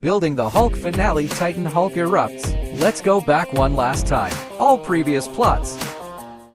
Building the Hulk finale. Titan Hulk erupts. Let's go back one last time. All previous plots.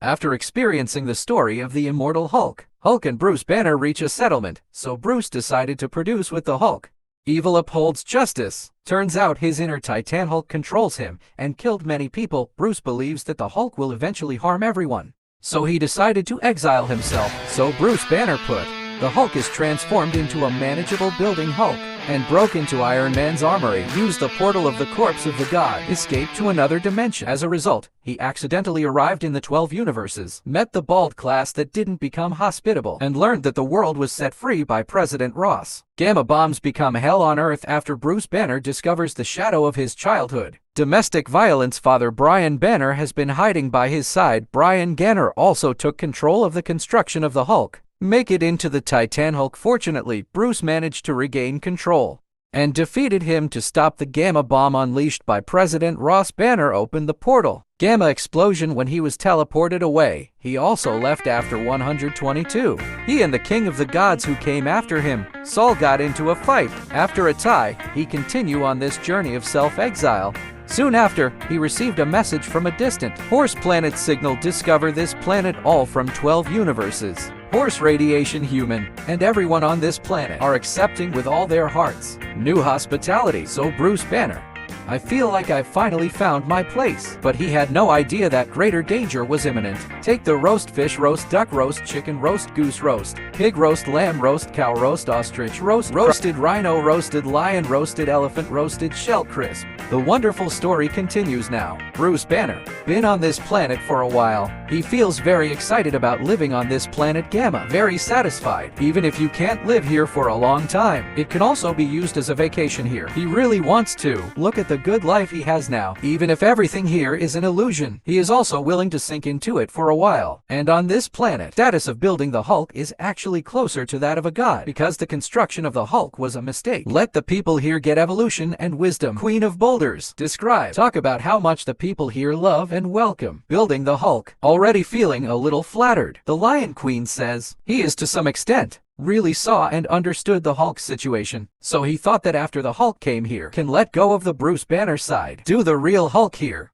After experiencing the story of the immortal Hulk, Hulk and Bruce Banner reach a settlement, so Bruce decided to produce with the Hulk. Evil upholds justice. Turns out his inner Titan Hulk controls him and killed many people. Bruce believes that the Hulk will eventually harm everyone, so he decided to exile himself. So Bruce Banner put, the Hulk is transformed into a manageable building Hulk, and broke into Iron Man's armory, used the portal of the corpse of the god, escaped to another dimension. As a result, he accidentally arrived in the 12 universes, met the bald class that didn't become hospitable, and learned that the world was set free by President Ross. Gamma bombs become hell on Earth after Bruce Banner discovers the shadow of his childhood. Domestic violence. Father Brian Banner has been hiding by his side. Brian Ganner also took control of the construction of the Hulk. Make it into the Titan Hulk. Fortunately, Bruce managed to regain control and defeated him to stop the Gamma bomb unleashed by President Ross. Banner opened the portal. Gamma explosion when he was teleported away. He also left after 122. He and the King of the Gods who came after him, Saul, got into a fight. After a tie, he continued on this journey of self-exile. Soon after, he received a message from a distant horse planet signal. Discover this planet, all from 12 universes. Horse radiation. Human and everyone on this planet are accepting with all their hearts. New hospitality. So Bruce Banner, I feel like I've finally found my place. But he had no idea that greater danger was imminent. Take the roast fish, roast duck, roast chicken, roast goose, roast pig, roast lamb, roast cow, roast ostrich, roasted rhino, roasted lion, roasted elephant, roasted shell crisp. The wonderful story continues now. Bruce Banner, been on this planet for a while. He feels very excited about living on this planet Gamma. Very satisfied. Even if you can't live here for a long time, it can also be used as a vacation here. He really wants to look at the good life he has now. Even if everything here is an illusion, he is also willing to sink into it for a while. And on this planet, status of building the Hulk is actually closer to that of a god, because the construction of the Hulk was a mistake. Let the people here get evolution and wisdom. Queen of Boulders. Describe. Talk about how much the people here love and welcome building the Hulk. Already feeling a little flattered. The Lion Queen says he is to some extent really saw and understood the Hulk situation, so he thought that after the Hulk came here, can let go of the Bruce Banner side. Do the real Hulk here.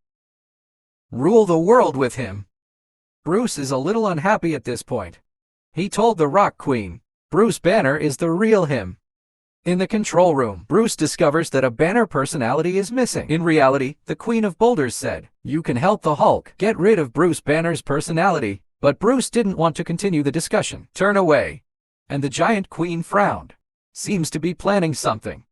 Rule the world with him. Bruce is a little unhappy at this point. He told the Rock Queen, Bruce Banner is the real him. In the control room, Bruce discovers that a Banner personality is missing. In reality, the Queen of Boulders said, you can help the Hulk get rid of Bruce Banner's personality, but Bruce didn't want to continue the discussion. Turn away. And the giant queen frowned. Seems to be planning something.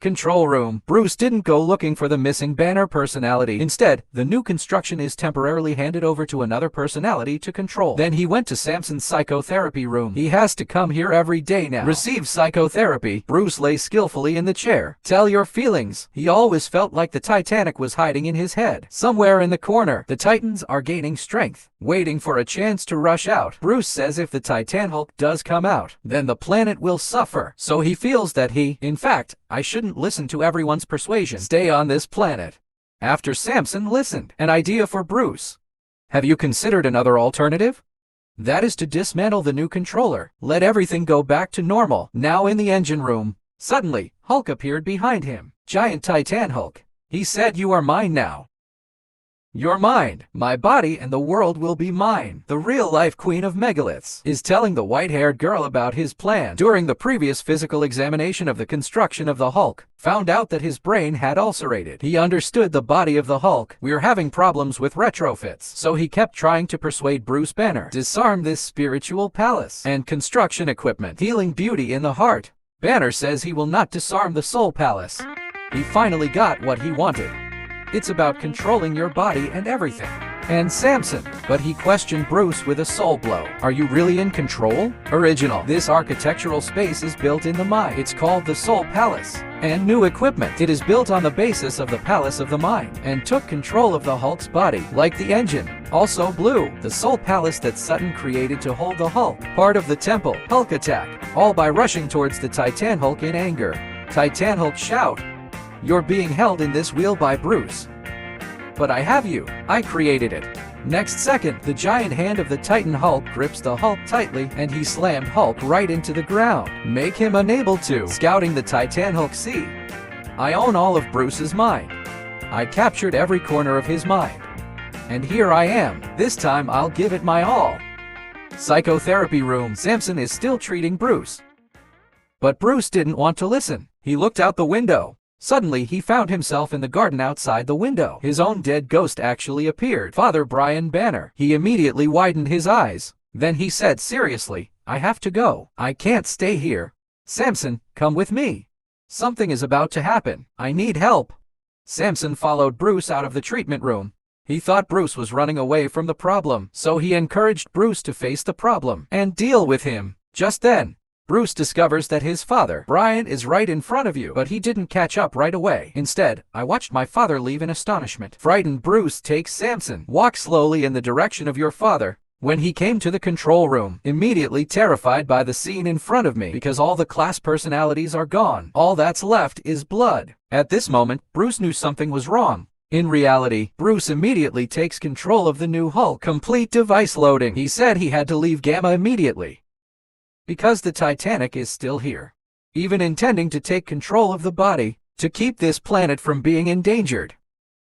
Control room. Bruce didn't go looking for the missing Banner personality. Instead, the new construction is temporarily handed over to another personality to control. Then he went to Samson's psychotherapy room. He has to come here every day now. Receive psychotherapy. Bruce lay skillfully in the chair. Tell your feelings. He always felt like the Titanic was hiding in his head. Somewhere in the corner, the Titans are gaining strength, waiting for a chance to rush out. Bruce says if the Titan Hulk does come out, then the planet will suffer. So he feels that in fact, I shouldn't listen to everyone's persuasion. Stay on this planet. After Samson listened, an idea for Bruce. Have you considered another alternative? That is to dismantle the new controller. Let everything go back to normal. Now in the engine room, suddenly, Hulk appeared behind him. Giant Titan Hulk. He said, you are mine now. Your mind, my body, and the world will be mine. The real-life Queen of Megaliths is telling the white-haired girl about his plan. During the previous physical examination of the construction of the Hulk, found out that his brain had ulcerated. He understood the body of the Hulk. We're having problems with retrofits. So he kept trying to persuade Bruce Banner. Disarm this spiritual palace and construction equipment. Healing beauty in the heart. Banner says he will not disarm the soul palace. He finally got what he wanted. It's about controlling your body and everything. And Samson, but he questioned Bruce with a soul blow. Are you really in control? Original. This architectural space is built in the mind. It's called the Soul Palace. And new equipment. It is built on the basis of the Palace of the Mind, and took control of the Hulk's body, like the engine. Also blue, the Soul Palace that Sutton created to hold the Hulk. Part of the temple. Hulk attack. All by rushing towards the Titan Hulk in anger. Titan Hulk shout. You're being held in this wheel by Bruce. But I have you. I created it. Next second, the giant hand of the Titan Hulk grips the Hulk tightly and he slammed Hulk right into the ground, make him unable to scouting the Titan Hulk. See, I own all of Bruce's mind. I captured every corner of his mind. And here I am. This time I'll give it my all. Psychotherapy room. Samson is still treating Bruce. But Bruce didn't want to listen. He looked out the window. Suddenly he found himself in the garden outside the window. His own dead ghost actually appeared. Father Brian Banner. He immediately widened his eyes. Then he said seriously, I have to go. I can't stay here. Samson, come with me. Something is about to happen. I need help. Samson followed Bruce out of the treatment room. He thought Bruce was running away from the problem, so he encouraged Bruce to face the problem and deal with him. Just then, Bruce discovers that his father, Brian, is right in front of you, but he didn't catch up right away. Instead, I watched my father leave in astonishment. Frightened Bruce takes Samson. Walk slowly in the direction of your father. When he came to the control room, immediately terrified by the scene in front of me because all the class personalities are gone. All that's left is blood. At this moment, Bruce knew something was wrong. In reality, Bruce immediately takes control of the new Hulk. Complete device loading. He said he had to leave Gamma immediately because the Titanic is still here, even intending to take control of the body to keep this planet from being endangered.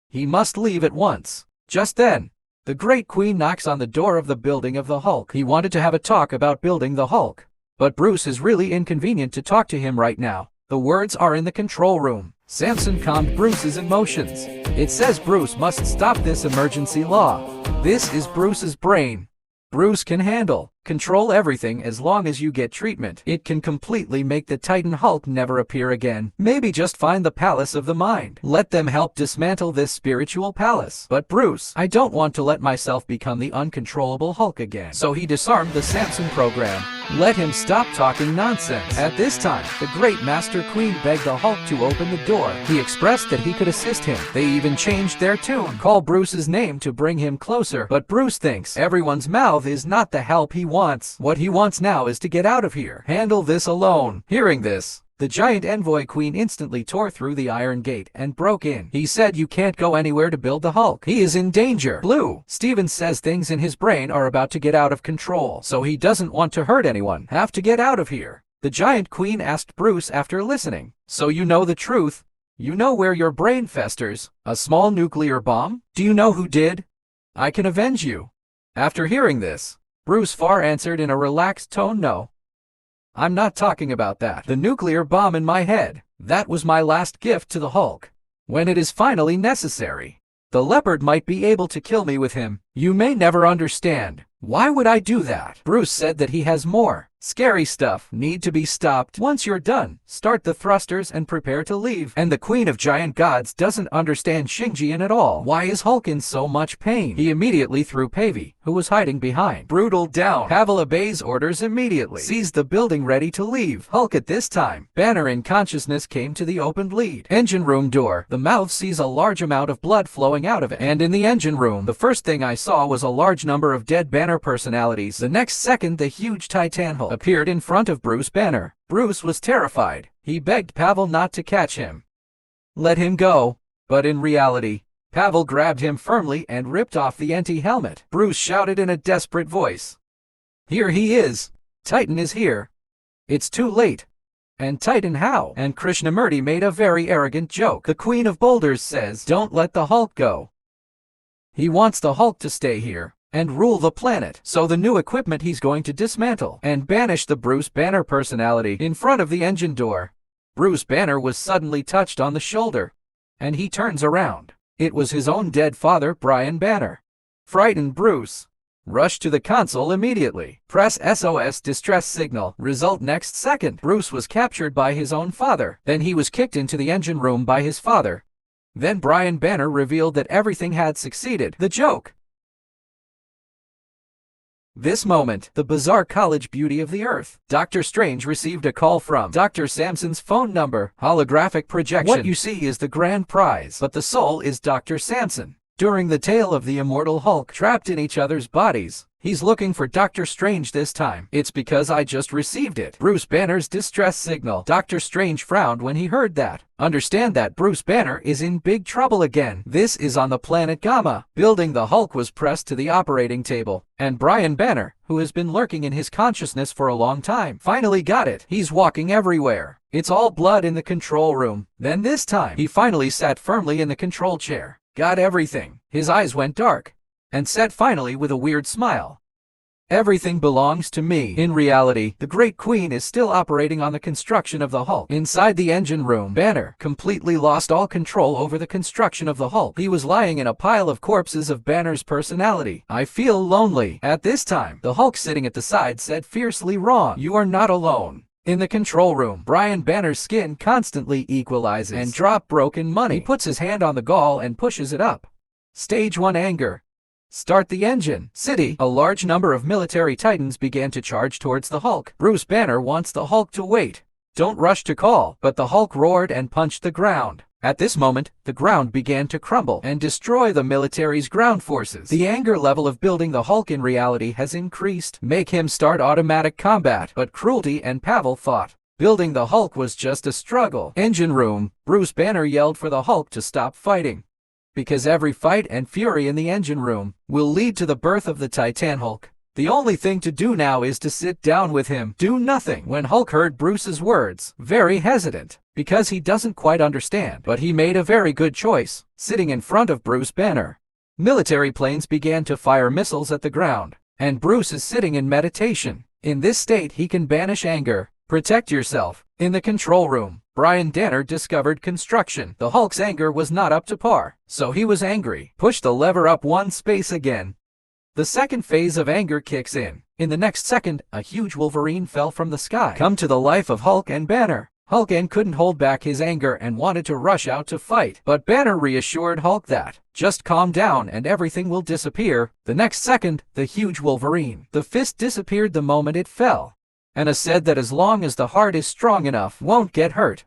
He must leave at once. Just then, the Great Queen knocks on the door of the building of the Hulk. He wanted to have a talk about building the Hulk, but Bruce is really inconvenient to talk to him right now. The words are in the control room. Samson calmed Bruce's emotions. It says Bruce must stop this emergency law. This is Bruce's brain. Bruce can control everything as long as you get treatment. It can completely make the Titan Hulk never appear again. Maybe just find the palace of the mind. Let them help dismantle this spiritual palace. But Bruce, I don't want to let myself become the uncontrollable Hulk again. So he disarmed the Samson program. Let him stop talking nonsense. At this time, the Great Master Queen begged the Hulk to open the door. He expressed that he could assist him. They even changed their tune. Call Bruce's name to bring him closer. But Bruce thinks everyone's mouth is not the help he wants. What he wants now is to get out of here. Handle this alone. Hearing this, the giant envoy queen instantly tore through the iron gate and broke in. He said you can't go anywhere to build the Hulk. He is in danger. Blue. Steven says things in his brain are about to get out of control, so he doesn't want to hurt anyone. Have to get out of here. The giant queen asked Bruce after listening. So you know the truth? You know where your brain festers? A small nuclear bomb? Do you know who did? I can avenge you. After hearing this, Bruce Farr answered in a relaxed tone, no. I'm not talking about that. The nuclear bomb in my head. That was my last gift to the Hulk. When it is finally necessary, the leopard might be able to kill me with him. You may never understand. Why would I do that? Bruce said that he has more scary stuff need to be stopped. Once you're done, start the thrusters and prepare to leave. And the Queen of Giant Gods doesn't understand Xingjian at all. Why is Hulk in so much pain? He immediately threw Pavey, who was hiding behind, Brutal down. Pavel obeys orders immediately, sees the building ready to leave. Hulk at this time, Banner in consciousness came to the opened lead engine room door. The mouth sees a large amount of blood flowing out of it. And in the engine room, the first thing I saw was a large number of dead Banner personalities. The next second, the huge Titan Hulk appeared in front of Bruce Banner. Bruce was terrified. He begged Pavel not to catch him. Let him go. But in reality, Pavel grabbed him firmly and ripped off the anti-helmet. Bruce shouted in a desperate voice. Here he is. Titan is here. It's too late. And Titan how? And Krishnamurti made a very arrogant joke. The Queen of Boulders says, don't let the Hulk go. He wants the Hulk to stay here and rule the planet. So the new equipment he's going to dismantle and banish the Bruce Banner personality. In front of the engine door, Bruce Banner was suddenly touched on the shoulder, and he turns around. It was his own dead father, Brian Banner. Frightened Bruce rushed to the console immediately. Press SOS distress signal. Result next second. Bruce was captured by his own father. Then he was kicked into the engine room by his father. Then Brian Banner revealed that everything had succeeded. The joke. This moment, the bizarre college beauty of the Earth. Dr. Strange received a call from Dr. Samson's phone number. Holographic projection. What you see is the grand prize, but the soul is Dr. Samson. during the tale of the immortal Hulk trapped in each other's bodies. He's looking for Doctor Strange this time. It's because I just received it. Bruce Banner's distress signal. Doctor Strange frowned when he heard that. Understand that Bruce Banner is in big trouble again. This is on the planet Gamma. Building the Hulk was pressed to the operating table, and Brian Banner, who has been lurking in his consciousness for a long time, finally got it. He's walking everywhere. It's all blood in the control room. Then this time, he finally sat firmly in the control chair. Got everything. His eyes went dark and said finally with a weird smile, "Everything belongs to me." In reality, the Great Queen is still operating on the construction of the Hulk. Inside the engine room, Banner completely lost all control over the construction of the Hulk. He was lying in a pile of corpses of Banner's personality. "I feel lonely." At this time, the Hulk sitting at the side said fiercely, "Wrong. You are not alone." In the control room, Brian Banner's skin constantly equalizes and drop broken money. He puts his hand on the gall and pushes it up. Stage 1 anger. Start the engine. City. A large number of military titans began to charge towards the Hulk. Bruce Banner wants the Hulk to wait. Don't rush to call. But the Hulk roared and punched the ground. At this moment, the ground began to crumble and destroy the military's ground forces. The anger level of building the Hulk in reality has increased. Make him start automatic combat. But Cruelty and Pavel thought building the Hulk was just a struggle. Engine room. Bruce Banner yelled for the Hulk to stop fighting, because every fight and fury in the engine room will lead to the birth of the Titan Hulk. The only thing to do now is to sit down with him. Do nothing. When Hulk heard Bruce's words, very hesitant, because he doesn't quite understand, but he made a very good choice, sitting in front of Bruce Banner. Military planes began to fire missiles at the ground, and Bruce is sitting in meditation. In this state he can banish anger. Protect yourself. In the control room, Brian Banner discovered construction. The Hulk's anger was not up to par, so he was angry. Push the lever up one space again. The second phase of anger kicks in. In the next second, a huge Wolverine fell from the sky. Come to the life of Hulk and Banner. Hulk couldn't hold back his anger and wanted to rush out to fight, but Banner reassured Hulk that, just calm down and everything will disappear. The next second, the huge Wolverine. The fist disappeared the moment it fell. Anna said that as long as the heart is strong enough, won't get hurt.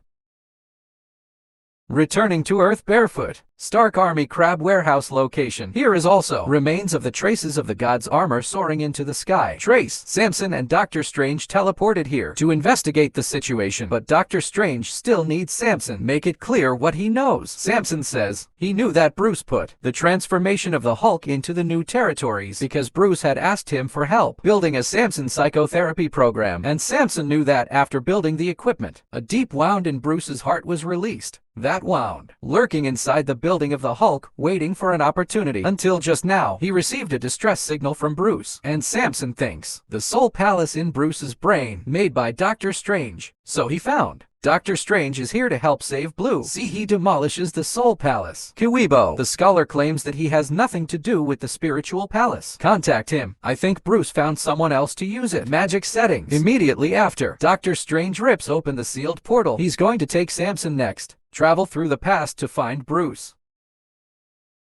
Returning to Earth barefoot. Stark Army Crab Warehouse location. Here is also remains of the traces of the god's armor soaring into the sky. Trace, Samson and Doctor Strange teleported here to investigate the situation, but Doctor Strange still needs Samson. Make it clear what he knows. Samson says he knew that Bruce put the transformation of the Hulk into the new territories because Bruce had asked him for help building a Samson psychotherapy program, and Samson knew that after building the equipment, a deep wound in Bruce's heart was released. That wound, lurking inside the building of the Hulk, waiting for an opportunity. Until just now, he received a distress signal from Bruce, and Samson thinks the soul palace in Bruce's brain, made by Doctor Strange. So he found Doctor Strange is here to help save Blue. See, he demolishes the Soul Palace. Kiwibo, the scholar, claims that he has nothing to do with the spiritual palace. Contact him. I think Bruce found someone else to use it. Magic settings. Immediately after, Doctor Strange rips open the sealed portal. He's going to take Samson next. Travel through the past to find Bruce.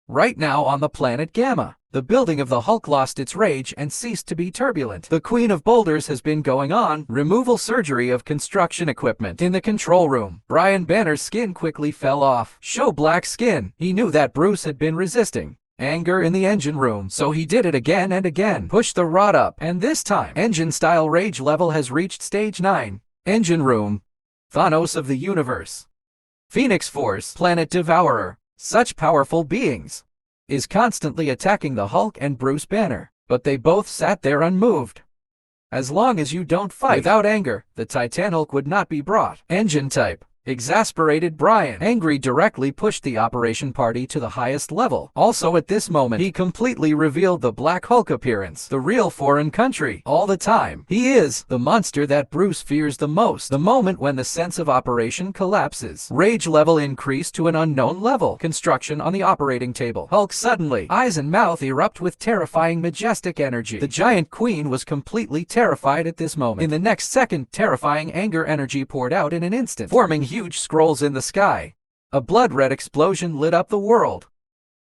Right now on the planet Gamma, the building of the Hulk lost its rage and ceased to be turbulent. The Queen of Boulders has been going on removal surgery of construction equipment. In the control room, Brian Banner's skin quickly fell off. Show black skin. He knew that Bruce had been resisting anger in the engine room, so he did it again and again. Push the rod up, and this time, engine style rage level has reached stage 9. Engine room. Thanos of the universe. Phoenix Force, Planet Devourer, such powerful beings, is constantly attacking the Hulk and Bruce Banner, but they both sat there unmoved. As long as you don't fight without anger, the Titan Hulk would not be brought. Engine type. Exasperated Brian, angry, directly pushed the operation party to the highest level. Also at this moment, he completely revealed the Black Hulk appearance, the real foreign country. All the time, he is the monster that Bruce fears the most. The moment when the sense of operation collapses, rage level increased to an unknown level. Construction on the operating table. Hulk suddenly, eyes and mouth erupt with terrifying majestic energy. The giant queen was completely terrified at this moment. In the next second, terrifying anger energy poured out in an instant, forming huge scrolls in the sky. A blood-red explosion lit up the world.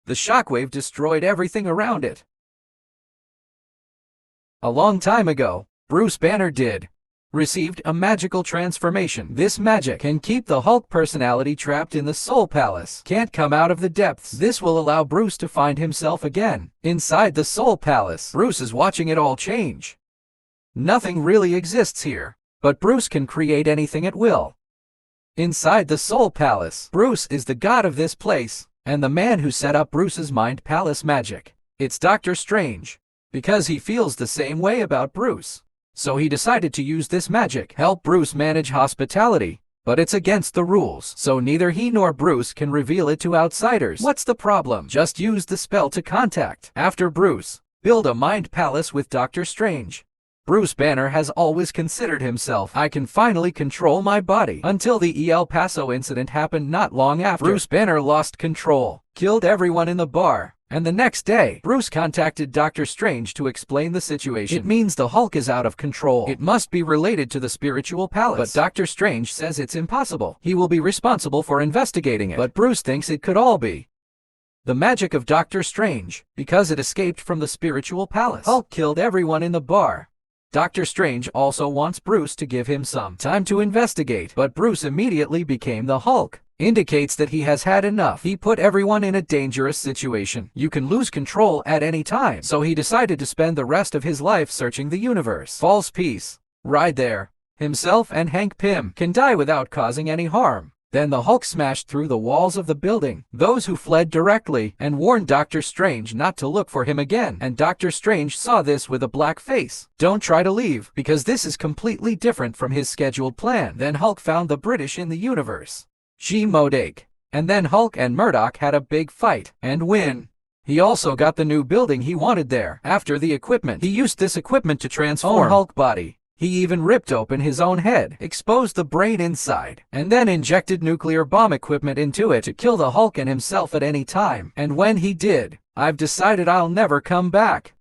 The shockwave destroyed everything around it. A long time ago, Bruce Banner did received a magical transformation. This magic can keep the Hulk personality trapped in the Soul Palace. Can't come out of the depths. This will allow Bruce to find himself again. Inside the Soul Palace, Bruce is watching it all change. Nothing really exists here, but Bruce can create anything at will. Inside the Soul Palace, Bruce is the god of this place, and the man who set up Bruce's Mind Palace magic. It's Doctor Strange, because he feels the same way about Bruce. So he decided to use this magic, help Bruce manage hospitality, but it's against the rules, so neither he nor Bruce can reveal it to outsiders. What's the problem? Just use the spell to contact. After Bruce, build a Mind Palace with Doctor Strange. Bruce Banner has always considered himself, I can finally control my body, until the El Paso incident happened not long after. Bruce Banner lost control, killed everyone in the bar, and the next day, Bruce contacted Doctor Strange to explain the situation. It means the Hulk is out of control. It must be related to the spiritual palace. But Doctor Strange says it's impossible. He will be responsible for investigating it. But Bruce thinks it could all be the magic of Doctor Strange, because it escaped from the spiritual palace. Hulk killed everyone in the bar. Doctor Strange also wants Bruce to give him some time to investigate, but Bruce immediately became the Hulk. Indicates that he has had enough. He put everyone in a dangerous situation. You can lose control at any time. So he decided to spend the rest of his life searching the universe. False peace. Right there. Himself and Hank Pym can die without causing any harm. Then the Hulk smashed through the walls of the building, those who fled directly, and warned Doctor Strange not to look for him again. And Doctor Strange saw this with a black face. Don't try to leave, because this is completely different from his scheduled plan. Then Hulk found the British in the universe, G. Modake. And then Hulk and Murdoch had a big fight, and win. He also got the new building he wanted there. After the equipment, he used this equipment to transform Hulk body. He even ripped open his own head, exposed the brain inside, and then injected nuclear bomb equipment into it to kill the Hulk and himself at any time. And when he did, I've decided I'll never come back.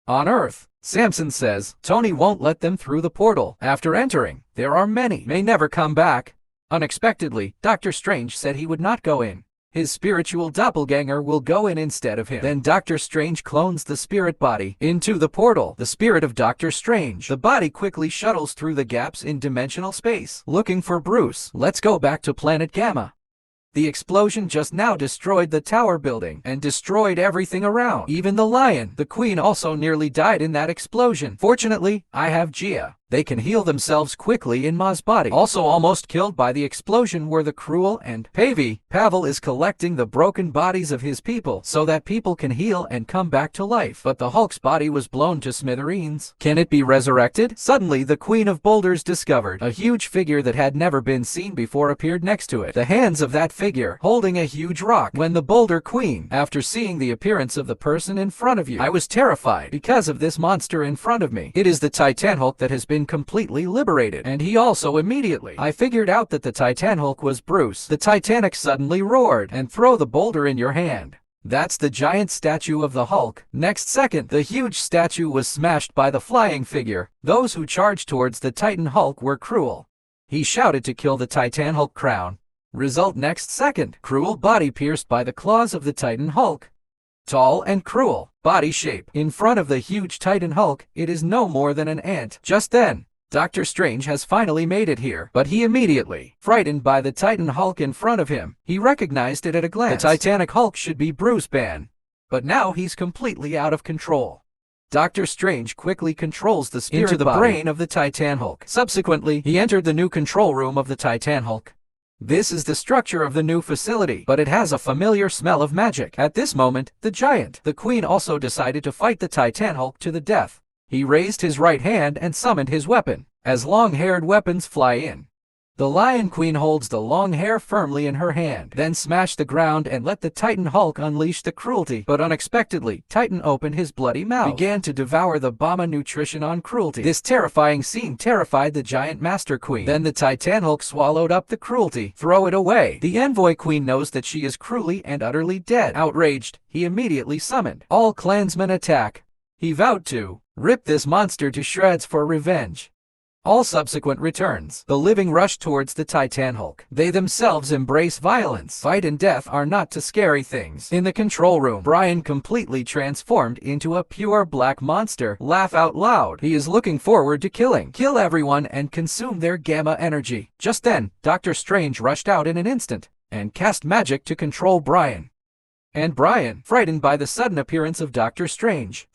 On Earth, Samson says Tony won't let them through the portal. After entering, there are many may never come back. Unexpectedly, Doctor Strange said he would not go in. His spiritual doppelganger will go in instead of him. Then Doctor Strange clones the spirit body into the portal, the spirit of Doctor Strange. The body quickly shuttles through the gaps in dimensional space, looking for Bruce. Let's go back to Planet Gamma. The explosion just now destroyed the tower building and destroyed everything around. Even the lion, the queen, also nearly died in that explosion. Fortunately, I have Gia. They can heal themselves quickly in Ma's body. Also almost killed by the explosion were the Cruel and Pavy. Pavel is collecting the broken bodies of his people so that people can heal and come back to life. But the Hulk's body was blown to smithereens. Can it be resurrected? Suddenly, the Queen of Boulders discovered a huge figure that had never been seen before appeared next to it. The hands of that figure holding a huge rock. When the Boulder Queen, after seeing the appearance of the person in front of you, I was terrified because of this monster in front of me. It is the Titan Hulk that has been completely liberated, and he also immediately. I figured out that the Titan Hulk was Bruce. The Titanic suddenly roared, and throw the boulder in your hand. That's the giant statue of the Hulk. Next second, the huge statue was smashed by the flying figure. Those who charged towards the Titan Hulk were Cruel. He shouted to kill the Titan Hulk crown. Result next second, Cruel body pierced by the claws of the Titan Hulk. Tall and cruel, body shape. In front of the huge Titan Hulk, it is no more than an ant. Just then, Doctor Strange has finally made it here, but he immediately, frightened by the Titan Hulk in front of him, he recognized it at a glance. The Titanic Hulk should be Bruce Banner, but now he's completely out of control. Doctor Strange quickly controls the spirit into the brain of the Titan Hulk. Subsequently, he entered the new control room of the Titan Hulk. This is the structure of the new facility, but it has a familiar smell of magic. At this moment, the giant, the queen, also decided to fight the Titan Hulk to the death. He raised his right hand and summoned his weapon, as long-haired weapons fly in. The Lion Queen holds the long hair firmly in her hand, then smash the ground and let the Titan Hulk unleash the cruelty. But unexpectedly, Titan opened his bloody mouth, began to devour the Bama nutrition on cruelty. This terrifying scene terrified the giant Master Queen. Then the Titan Hulk swallowed up the cruelty. Throw it away. The Envoy Queen knows that she is cruelly and utterly dead. Outraged, he immediately summoned all clansmen attack. He vowed to rip this monster to shreds for revenge. All subsequent returns, the living rush towards the Titan Hulk. They themselves embrace violence. Fight and death are not too scary things. In the control room, Brian completely transformed into a pure black monster. Laugh out loud. He is looking forward to kill everyone and consume their gamma energy. Just then, Doctor Strange rushed out in an instant and cast magic to control Brian. And Brian, frightened by the sudden appearance of Doctor Strange.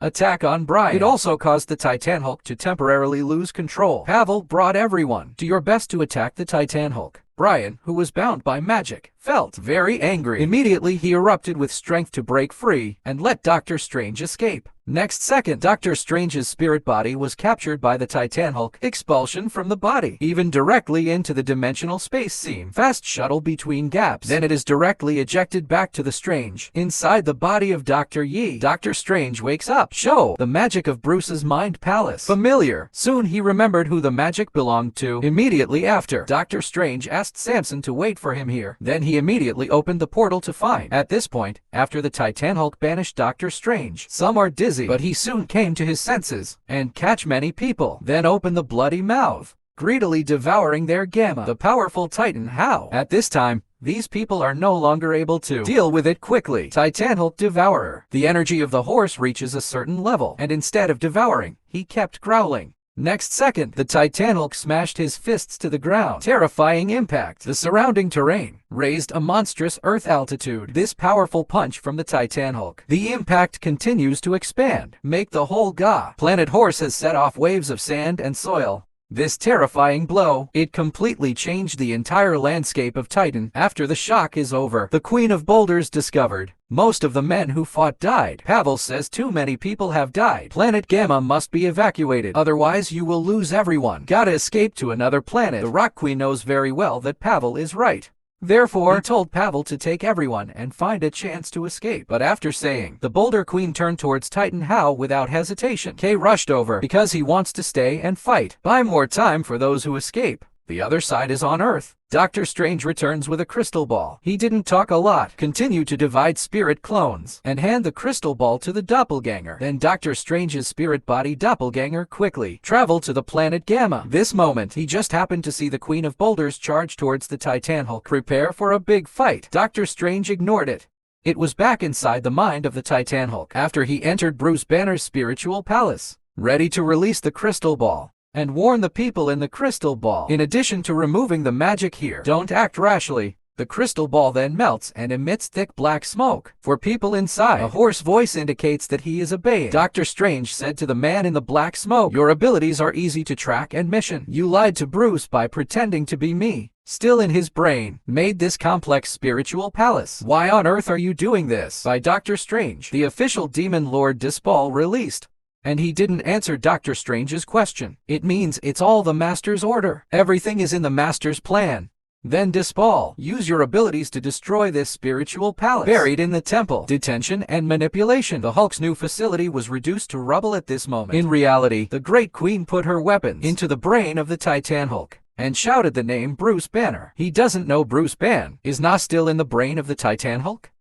Attack on Brian. It also caused the Titan Hulk to temporarily lose control. Pavel brought everyone. Do your best to attack the Titan Hulk. Brian, who was bound by magic, felt very angry. Immediately he erupted with strength to break free and let Doctor Strange escape. Next second, Doctor Strange's spirit body was captured by the Titan Hulk. Expulsion from the body, even directly into the dimensional space seam. Fast shuttle between gaps. Then it is directly ejected back to the Strange. Inside the body of Dr. Yi, Doctor Strange wakes up. Show the magic of Bruce's mind palace. Familiar. Soon he remembered who the magic belonged to. Immediately after, Doctor Strange asked Samson to wait for him here. Then he immediately opened the portal to find. At this point, after the Titan Hulk banished Doctor Strange, some are dizzy, but he soon came to his senses and catch many people. Then opened the bloody mouth, greedily devouring their gamma. The powerful Titan How. At this time, these people are no longer able to deal with it quickly. Titan Hulk Devourer. The energy of the horse reaches a certain level, and instead of devouring, he kept growling. Next second, the Titan Hulk smashed his fists to the ground. Terrifying impact. The surrounding terrain raised a monstrous earth altitude. This powerful punch from the Titan Hulk. The impact continues to expand. Make the whole planet horse has set off waves of sand and soil. This terrifying blow, it completely changed the entire landscape of Titan. After the shock is over, the Queen of Boulders discovered most of the men who fought died. Pavel says too many people have died. Planet Gamma must be evacuated, otherwise you will lose everyone. Gotta escape to another planet. The Rock Queen knows very well that Pavel is right. Therefore, he told Pavel to take everyone and find a chance to escape. But after saying, the Boulder Queen turned towards Titan How without hesitation. K rushed over because he wants to stay and fight. Buy more time for those who escape. The other side is on Earth. Doctor Strange returns with a crystal ball. He didn't talk a lot. Continue to divide spirit clones and hand the crystal ball to the doppelganger. Then Doctor Strange's spirit body doppelganger quickly traveled to the planet Gamma. This moment, he just happened to see the Queen of Boulders charge towards the Titan Hulk. Prepare for a big fight. Doctor Strange ignored it. It was back inside the mind of the Titan Hulk after he entered Bruce Banner's spiritual palace, ready to release the crystal ball and warn the people in the crystal ball. In addition to removing the magic here, don't act rashly. The crystal ball then melts and emits thick black smoke. For people inside, a hoarse voice indicates that he is obeying. Doctor Strange said to the man in the black smoke, "Your abilities are easy to track and mission. You lied to Bruce by pretending to be me." Still in his brain, made this complex spiritual palace. Why on earth are you doing this? By Doctor Strange, the official demon lord Dispal released. And he didn't answer Doctor Strange's question. It means it's all the Master's order. Everything is in the Master's plan. Then Dispal, use your abilities to destroy this spiritual palace. Buried in the temple. Detention and manipulation. The Hulk's new facility was reduced to rubble at this moment. In reality, the Great Queen put her weapons into the brain of the Titan Hulk and shouted the name Bruce Banner. He doesn't know Bruce Banner is not still in the brain of the Titan Hulk.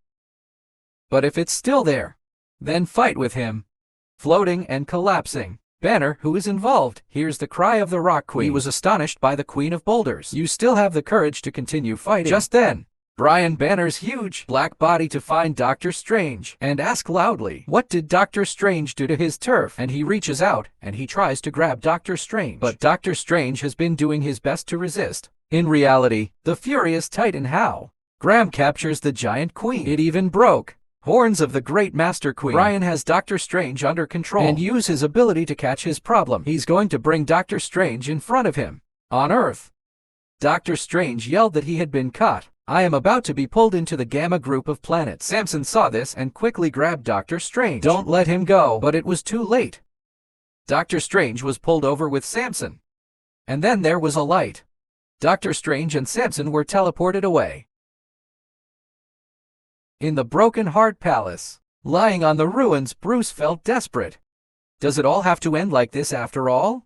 But if it's still there, then fight with him. Floating and collapsing. Banner, who is involved, hears the cry of the Rock Queen. He was astonished by the Queen of Boulders. You still have the courage to continue fighting. Just then, Brian Banner's huge black body to find Doctor Strange and ask loudly, what did Doctor Strange do to his turf? And he reaches out and he tries to grab Doctor Strange. But Doctor Strange has been doing his best to resist. In reality, the furious Titan How Graham captures the giant queen. It even broke horns of the great Master Queen. Brian has Doctor Strange under control and use his ability to catch his problem. He's going to bring Doctor Strange in front of him. On Earth, Doctor Strange yelled that he had been caught. I am about to be pulled into the Gamma group of planets. Samson saw this and quickly grabbed Doctor Strange. Don't let him go. But it was too late. Doctor Strange was pulled over with Samson. And then there was a light. Doctor Strange and Samson were teleported away. In the Broken Heart Palace, lying on the ruins, Bruce felt desperate. Does it all have to end like this after all?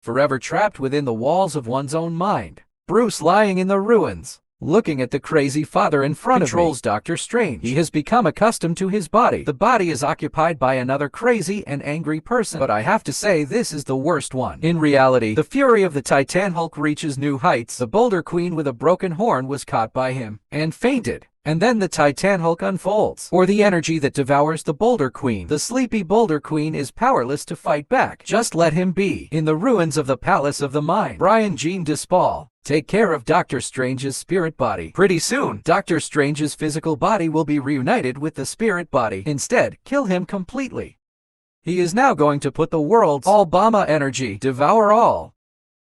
Forever trapped within the walls of one's own mind, Bruce lying in the ruins, Looking at the crazy father in front controls of me. Dr. Strange. He has become accustomed to his body. The body is occupied by another crazy and angry person. But I have to say this is the worst one. In reality, the fury of the Titan Hulk reaches new heights. The Boulder Queen with a broken horn was caught by him and fainted. And then the Titan Hulk unfolds, or the energy that devours the Boulder Queen. The sleepy Boulder Queen is powerless to fight back. Just let him be. In the ruins of the Palace of the Mind, Brian Jean Despal, take care of Dr. Strange's spirit body. Pretty soon, Dr. Strange's physical body will be reunited with the spirit body. Instead, kill him completely. He is now going to put the world's all-Bama energy, devour all.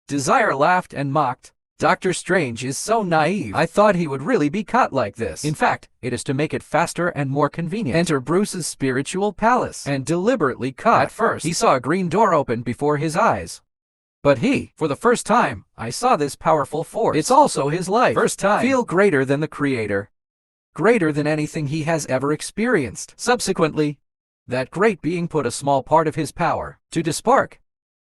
Desire laughed and mocked. Dr. Strange is so naive. I thought he would really be caught like this. In fact, it is to make it faster and more convenient. Enter Bruce's spiritual palace and deliberately caught. At first, he saw a green door open before his eyes. But for the first time, I saw this powerful force. It's also his life. First time. Feel greater than the creator. Greater than anything he has ever experienced. Subsequently, that great being put a small part of his power to Despark.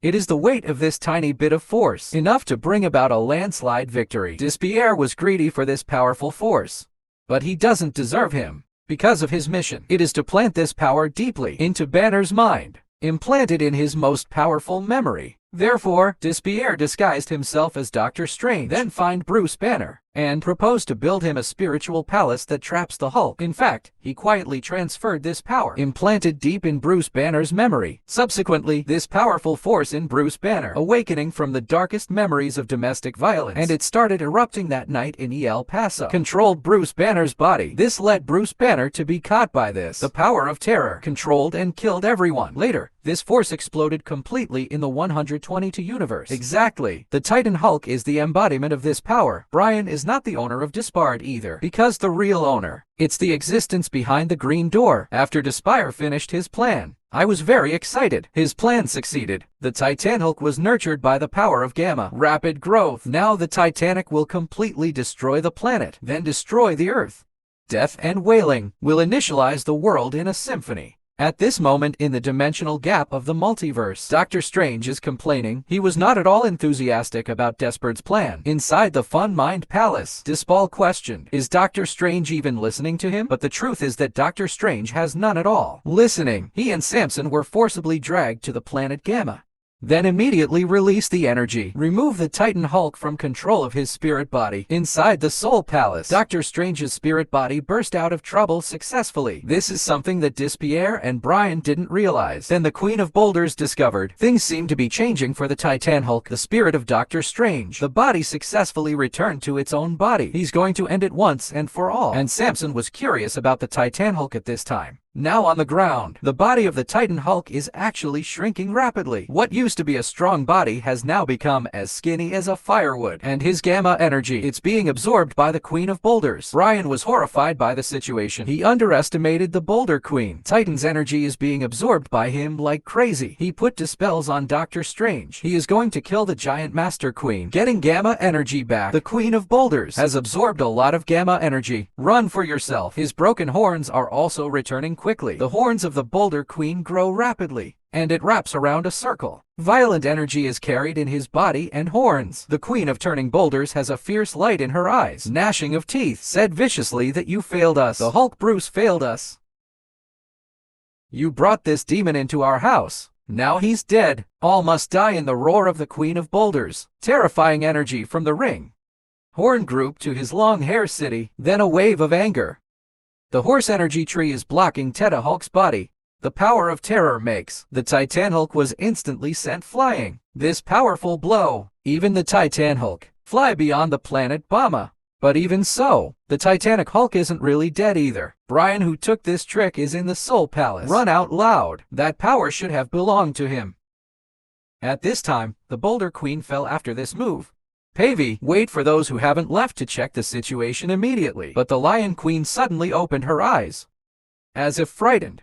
It is the weight of this tiny bit of force, enough to bring about a landslide victory. Despierre was greedy for this powerful force. But he doesn't deserve him, because of his mission. It is to plant this power deeply into Banner's mind, implanted in his most powerful memory. Therefore, Despierre disguised himself as Dr. Strange, then find Bruce Banner, and proposed to build him a spiritual palace that traps the Hulk. In fact, he quietly transferred this power, implanted deep in Bruce Banner's memory. Subsequently, this powerful force in Bruce Banner, awakening from the darkest memories of domestic violence, and it started erupting that night in El Paso, controlled Bruce Banner's body. This led Bruce Banner to be caught by this. The power of terror controlled and killed everyone. Later, this force exploded completely in the 122 universe. Exactly. The Titan Hulk is the embodiment of this power. Brian is not the owner of Despard either, because the real owner, it's the existence behind the green door. After Despire finished his plan, I was very excited. His plan succeeded. The Titan Hulk was nurtured by the power of Gamma. Rapid growth. Now the Titanic will completely destroy the planet, then destroy the Earth. Death and wailing will initialize the world in a symphony. At this moment in the dimensional gap of the multiverse, Dr. Strange is complaining. He was not at all enthusiastic about Despard's plan. Inside the Fun Mind Palace, Despal questioned, is Dr. Strange even listening to him? But the truth is that Dr. Strange has none at all listening. He and Samson were forcibly dragged to the planet Gamma. Then immediately release the energy. Remove the Titan Hulk from control of his spirit body. Inside the Soul Palace, Dr. Strange's spirit body burst out of trouble successfully. This is something that Despierre and Brian didn't realize. Then the Queen of Boulders discovered. Things seem to be changing for the Titan Hulk. The spirit of Dr. Strange. The body successfully returned to its own body. He's going to end it once and for all. And Samson was curious about the Titan Hulk at this time. Now on the ground, the body of the Titan Hulk is actually shrinking rapidly. What used to be a strong body has now become as skinny as a firewood. And his gamma energy, it's being absorbed by the Queen of Boulders. Brian was horrified by the situation. He underestimated the Boulder Queen. Titan's energy is being absorbed by him like crazy. He put dispels on Dr. Strange. He is going to kill the giant Master Queen, getting gamma energy back. The Queen of Boulders has absorbed a lot of gamma energy. Run for yourself. His broken horns are also returning quickly. The horns of the Boulder Queen grow rapidly, and it wraps around a circle. Violent energy is carried in his body and horns. The Queen of Turning Boulders has a fierce light in her eyes. Gnashing of teeth, said viciously that you failed us. The Hulk Bruce failed us. You brought this demon into our house. Now he's dead. All must die in the roar of the Queen of Boulders. Terrifying energy from the ring. Horn group to his long hair city. Then a wave of anger. The horse energy tree is blocking Teta Hulk's body. The power of terror makes the Titan Hulk was instantly sent flying. This powerful blow, even the Titan Hulk, fly beyond the planet Bama. But even so, the Titanic Hulk isn't really dead either. Brian, who took this trick, is in the Soul Palace. Run out loud. That power should have belonged to him. At this time, the Boulder Queen fell after this move. Pavey, wait for those who haven't left to check the situation immediately. But the Lion Queen suddenly opened her eyes, as if frightened.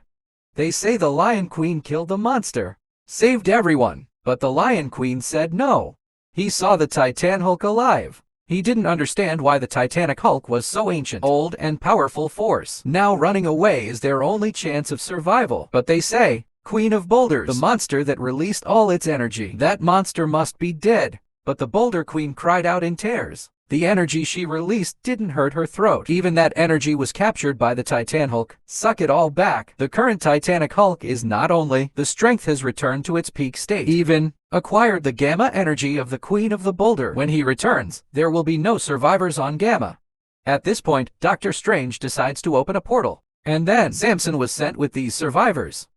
They say the Lion Queen killed the monster, saved everyone, but the Lion Queen said no. He saw the Titan Hulk alive. He didn't understand why the Titanic Hulk was so ancient, old, and powerful force. Now running away is their only chance of survival. But they say, Queen of Boulders, the monster that released all its energy, that monster must be dead. But the Boulder Queen cried out in tears. The energy she released didn't hurt her throat. Even that energy was captured by the Titan Hulk. Suck it all back. The current Titanic Hulk is not only the strength has returned to its peak state, even acquired the Gamma energy of the Queen of the Boulder. When he returns, there will be no survivors on Gamma. At this point, Doctor Strange decides to open a portal, and then Samson was sent with these survivors.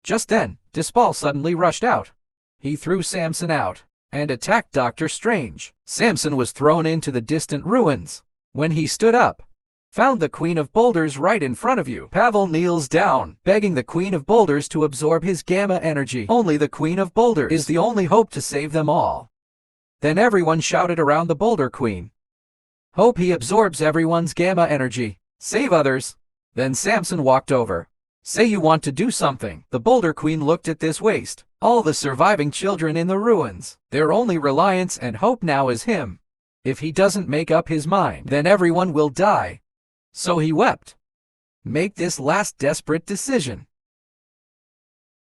Just then, Dispal suddenly rushed out. He threw Samson out and attacked Doctor Strange. Samson was thrown into the distant ruins. When he stood up, found the Queen of Boulders right in front of you. Pavel kneels down, begging the Queen of Boulders to absorb his Gamma energy. Only the Queen of Boulders is the only hope to save them all. Then everyone shouted around the Boulder Queen. Hope he absorbs everyone's Gamma energy. Save others. Then Samson walked over. Say you want to do something. The Boulder Queen looked at this waste. All the surviving children in the ruins. Their only reliance and hope now is him. If he doesn't make up his mind, then everyone will die. So he wept. Make this last desperate decision.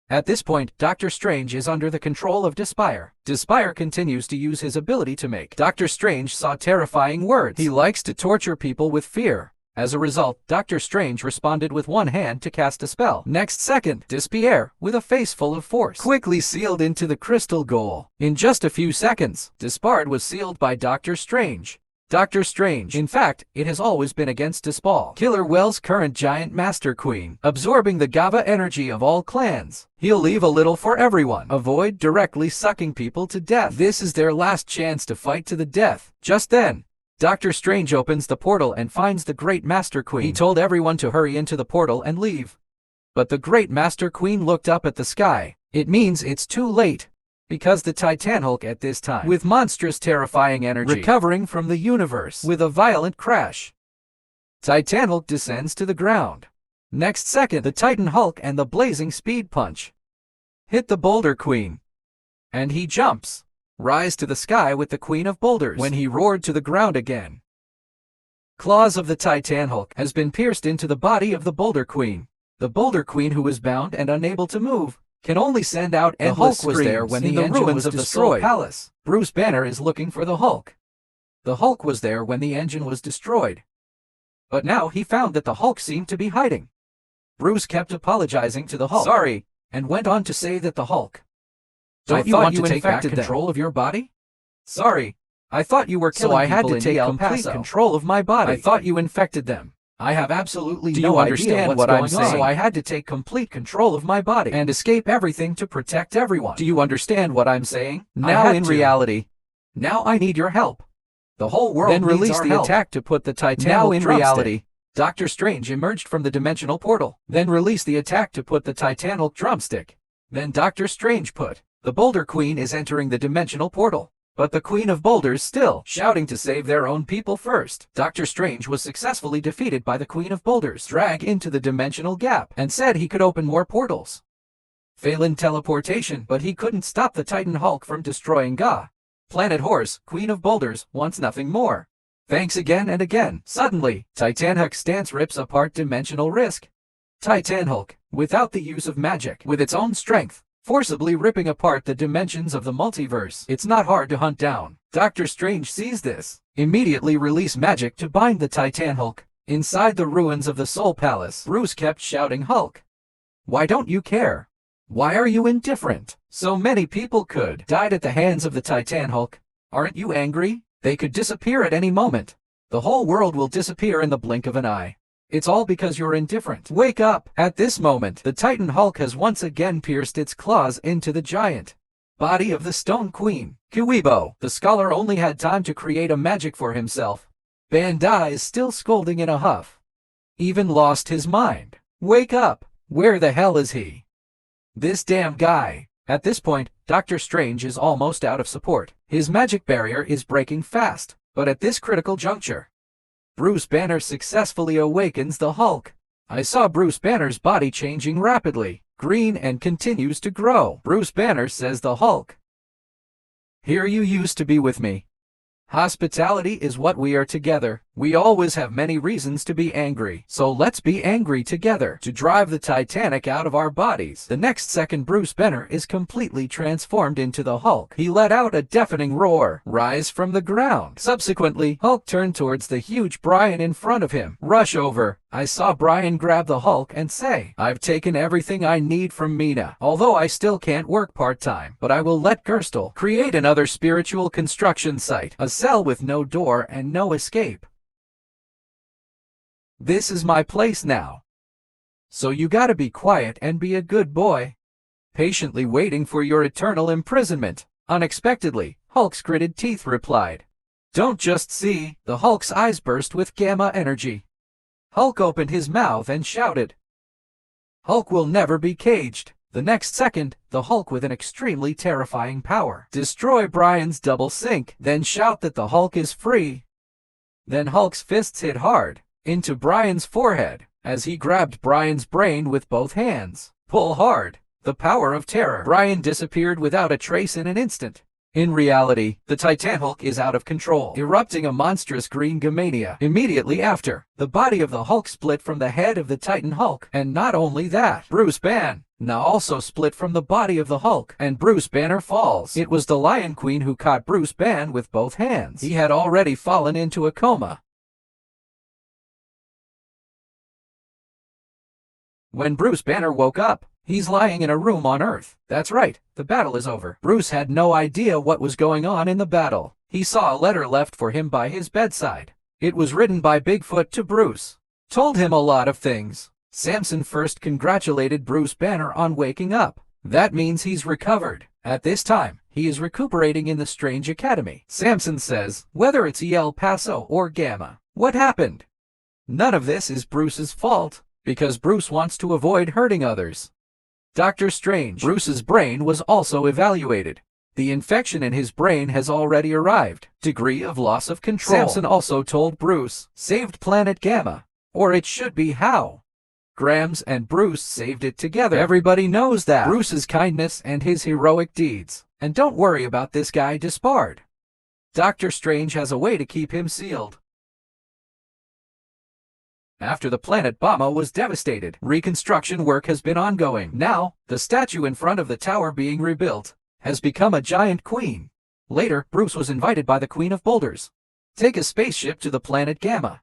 At this point, Doctor Strange is under the control of Despire. Despire continues to use his ability to make Doctor Strange saw terrifying words. He likes to torture people with fear. As a result, Doctor Strange responded with one hand to cast a spell. Next second, Despire, with a face full of force, quickly sealed into the crystal goal. In just a few seconds, Despard was sealed by Doctor Strange. Doctor Strange, in fact, it has always been against Dispal, Killer Whale's current giant master queen, absorbing the Gava energy of all clans. He'll leave a little for everyone. Avoid directly sucking people to death. This is their last chance to fight to the death. Just then, Doctor Strange opens the portal and finds the Great Master Queen. He told everyone to hurry into the portal and leave. But the Great Master Queen looked up at the sky. It means it's too late. Because the Titan Hulk at this time, with monstrous terrifying energy, recovering from the universe with a violent crash. Titan Hulk descends to the ground. Next second, the Titan Hulk and the blazing speed punch hit the Boulder Queen. And he jumps. Rise to the sky with the Queen of Boulders when he roared to the ground again. Claws of the Titan Hulk has been pierced into the body of the Boulder Queen. The Boulder Queen, who is bound and unable to move, can only send out endless screams. The Hulk was there when the engine was destroyed. The palace. Bruce Banner is looking for the Hulk. The Hulk was there when the engine was destroyed. But now he found that the Hulk seemed to be hiding. Bruce kept apologizing to the Hulk. Sorry, and went on to say that the Hulk. Don't you want to take back control of your body? Sorry, I thought you were killing people. So I had to take complete control of my body. I thought you infected them. I have absolutely no idea what's going on. So I had to take complete control of my body and escape everything to protect everyone. Do you understand what I'm saying? Now in reality, now I need your help. The whole world needs our help. Then release the attack to put the Titan Hulk in reality. Doctor Strange emerged from the dimensional portal. Then release the attack to put the Titan Hulk drumstick. Then Doctor Strange put. The Boulder Queen is entering the dimensional portal. But the Queen of Boulders still shouting to save their own people first. Doctor Strange was successfully defeated by the Queen of Boulders, dragged into the dimensional gap, and said he could open more portals. Fail in teleportation, but he couldn't stop the Titan Hulk from destroying Ga. Planet Horse, Queen of Boulders, wants nothing more. Thanks again and again. Suddenly, Titan Hulk stance rips apart dimensional risk. Titan Hulk, without the use of magic, with its own strength, forcibly ripping apart the dimensions of the multiverse. It's not hard to hunt down. Doctor Strange sees this. Immediately release magic to bind the Titan Hulk. Inside the ruins of the Soul Palace, Bruce kept shouting, Hulk, why don't you care? Why are you indifferent? So many people could died at the hands of the Titan Hulk. Aren't you angry? They could disappear at any moment. The whole world will disappear in the blink of an eye. It's all because you're indifferent. Wake up! At this moment, the Titan Hulk has once again pierced its claws into the giant body of the Stone Queen. Kuibo, the scholar, only had time to create a magic for himself. Bandai is still scolding in a huff. Even lost his mind. Wake up! Where the hell is he? This damn guy. At this point, Doctor Strange is almost out of support. His magic barrier is breaking fast. But at this critical juncture, Bruce Banner successfully awakens the Hulk. I saw Bruce Banner's body changing rapidly, green, and continues to grow. Bruce Banner says the Hulk. Here you used to be with me. Hospitality is what we are together. We always have many reasons to be angry. So let's be angry together to drive the Titanic out of our bodies. The next second, Bruce Banner is completely transformed into the Hulk. He let out a deafening roar, rise from the ground. Subsequently, Hulk turned towards the huge Brian in front of him. Rush over. I saw Brian grab the Hulk and say, "I've taken everything I need from Mina. Although I still can't work part-time, but I will let Gerstle create another spiritual construction site. A cell with no door and no escape. This is my place now. So you gotta be quiet and be a good boy. Patiently waiting for your eternal imprisonment." Unexpectedly, Hulk's gritted teeth replied, "Don't just see." The Hulk's eyes burst with gamma energy. Hulk opened his mouth and shouted, "Hulk will never be caged." The next second, the Hulk, with an extremely terrifying power, destroy Brian's double sink, then shout that the Hulk is free. Then Hulk's fists hit hard into Brian's forehead as he grabbed Brian's brain with both hands. Pull hard. The power of terror. Brian disappeared without a trace in an instant. In reality, the Titan Hulk is out of control, erupting a monstrous green gamania. Immediately after, the body of the Hulk split from the head of the Titan Hulk, and not only that, Bruce Banner now also split from the body of the Hulk, and Bruce Banner falls. It was the Lion Queen who caught Bruce Banner with both hands. He had already fallen into a coma. When Bruce Banner woke up, he's lying in a room on Earth. That's right, the battle is over. Bruce had no idea what was going on in the battle. He saw a letter left for him by his bedside. It was written by Bigfoot to Bruce. Told him a lot of things. Samson first congratulated Bruce Banner on waking up. That means he's recovered. At this time, he is recuperating in the Strange Academy. Samson says, whether it's El Paso or Gamma, what happened? None of this is Bruce's fault, because Bruce wants to avoid hurting others. Dr. Strange. Bruce's brain was also evaluated. The infection in his brain has already arrived. Degree of loss of control. Samson also told Bruce, saved Planet Gamma. Or it should be how. Grams and Bruce saved it together. Everybody knows that. Bruce's kindness and his heroic deeds. And don't worry about this guy Despard. Dr. Strange has a way to keep him sealed. After the planet Bama was devastated, reconstruction work has been ongoing. Now, the statue in front of the tower being rebuilt has become a giant queen. Later, Bruce was invited by the Queen of Boulders. Take a spaceship to the planet Gamma.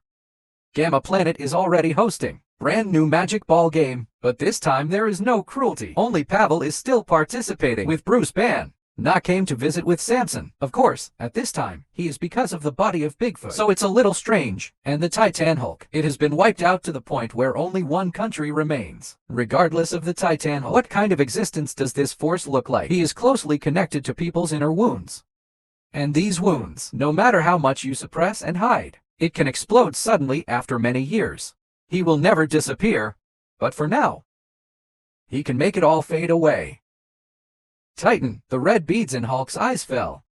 Gamma Planet is already hosting brand new magic ball game, but this time there is no cruelty. Only Pavel is still participating with Bruce Banner. Na came to visit with Samson. Of course, at this time, he is because of the body of Bigfoot. So it's a little strange. And the Titan Hulk. It has been wiped out to the point where only one country remains. Regardless of the Titan Hulk, what kind of existence does this force look like? He is closely connected to people's inner wounds. And these wounds, no matter how much you suppress and hide, it can explode suddenly after many years. He will never disappear, but for now, he can make it all fade away. Titan, the red beads in Hulk's eyes fell.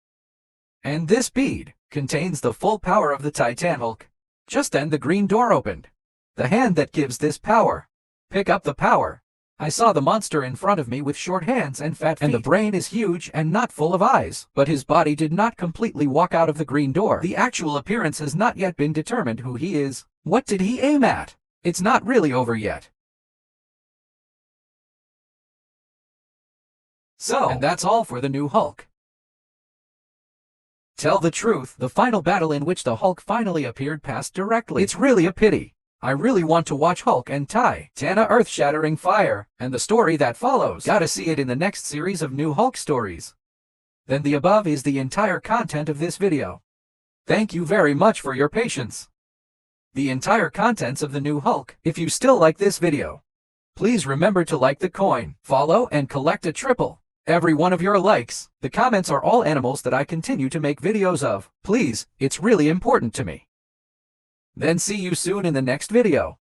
And this bead contains the full power of the Titan Hulk. Just then the green door opened. The hand that gives this power. Pick up the power. I saw the monster in front of me with short hands and fat feet. And the brain is huge and not full of eyes. But his body did not completely walk out of the green door. The actual appearance has not yet been determined who he is. What did he aim at? It's not really over yet. So, and that's all for the new Hulk. Tell the truth, the final battle in which the Hulk finally appeared passed directly. It's really a pity. I really want to watch Hulk and Titania earth-shattering fire, and the story that follows. Gotta see it in the next series of new Hulk stories. Then the above is the entire content of this video. Thank you very much for your patience. The entire contents of the new Hulk. If you still like this video, please remember to like the coin, follow, and collect a triple. Every one of your likes, the comments are all animals that I continue to make videos of. Please, it's really important to me. Then see you soon in the next video.